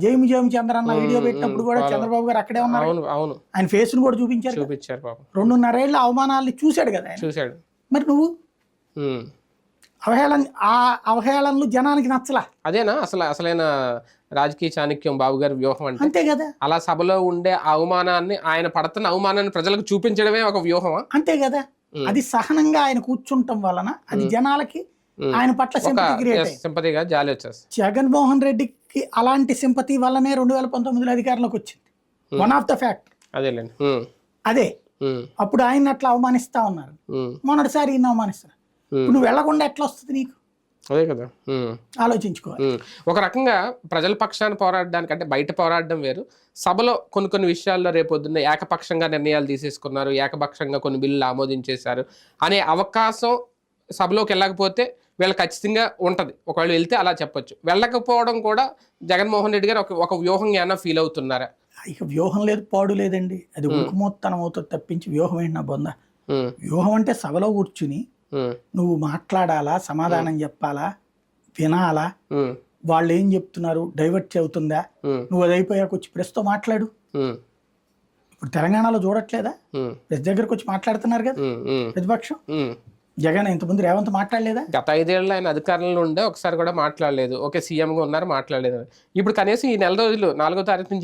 జైమి జైమి చంద్ర అన్న వీడియో పెట్టినప్పుడు కూడా చంద్రబాబు గారు అక్కడే ఉన్నారు. అవును అవును ఆయన ఫేస్ ను కూడా చూపించారు. చూపించారు పాపం. 2.5 ఏళ్ల అవమానాల్ని చూశాడు కదా ఆయన. చూశాడు. మరి నువ్వు అవహేళనలు జనానికి నచ్చలా. అదేనా అసలైన రాజకీయ చాణక్యం బాబు గారి వ్యూహం అంటే? అంతే కదా. అలా సభలో ఉండే అవమానాన్ని, ఆయన పడుతున్న అవమానాన్ని ప్రజలకు చూపించడమే ఒక వ్యూహమా? అంతే కదా. అది సహనంగా ఆయన కూర్చుంటం వలన అది జనాలకి ఆయన పట్ల సింపతిగా జాలి వచ్చేస్తుంది. జగన్మోహన్ రెడ్డికి అలాంటి సింపతి వల్లనే 2019లో అధికారంలోకి వచ్చింది. వన్ ఆఫ్ ద ఫ్యాక్ట్ అదేలేండి. అదే. అప్పుడు ఆయన అట్లా అవమానిస్తా ఉన్నారు, మొన్నటిసారి ఈయన అవమానిస్తారు. నువ్వు వెళ్లకుండా ఎట్లా వస్తుంది నీకు? అదే కదా, ఆలోచించుకోవాలి. ఒక రకంగా ప్రజల పక్షాన్ని పోరాడడానికి అంటే బయట పోరాడడం వేరు, సభలో కొన్ని విషయాల్లో రేపొద్దున్న ఏకపక్షంగా నిర్ణయాలు తీసేసుకున్నారు, ఏకపక్షంగా కొన్ని బిల్లులు ఆమోదించేశారు అనే అవకాశం సభలోకి వెళ్ళకపోతే వీళ్ళు ఖచ్చితంగా ఉంటుంది. ఒకవేళ వెళ్తే అలా చెప్పొచ్చు. వెళ్ళకపోవడం కూడా జగన్మోహన్ రెడ్డి గారు ఒక వ్యూహం ఏమైనా ఫీల్ అవుతున్నారా? ఇక వ్యూహం లేదు, పాడు లేదండి. అది ఉడుకుమోత్తనం అవుతుంది తప్పించి వ్యూహం ఏంటి నా బొంద? వ్యూహం అంటే సభలో కూర్చుని నువ్వు మాట్లాడాలా, సమాధానం చెప్పాలా, వినాలా, వాళ్ళు ఏం చెప్తున్నారు డైవర్ట్ అవుతుందా, నువ్వు అది అయిపోయాక వచ్చి ప్రెస్తో మాట్లాడు. ఇప్పుడు తెలంగాణలో చూడట్లేదా, ప్రెస్ దగ్గరకు వచ్చి మాట్లాడుతున్నారు కదా ప్రతిపక్షం. జగన్ ఇంతకుముందు రేవంత్ మాట్లాడలేదా? గత 5 ఏళ్ళు ఆయన అధికారంలో ఉండే ఒకసారి కూడా మాట్లాడలేదు. ఓకే, సీఎంగా ఉన్నారు, మాట్లాడలేదు. ఇప్పుడు కనీసం ఈ నెల రోజులు 4వ తారీఖు నుంచి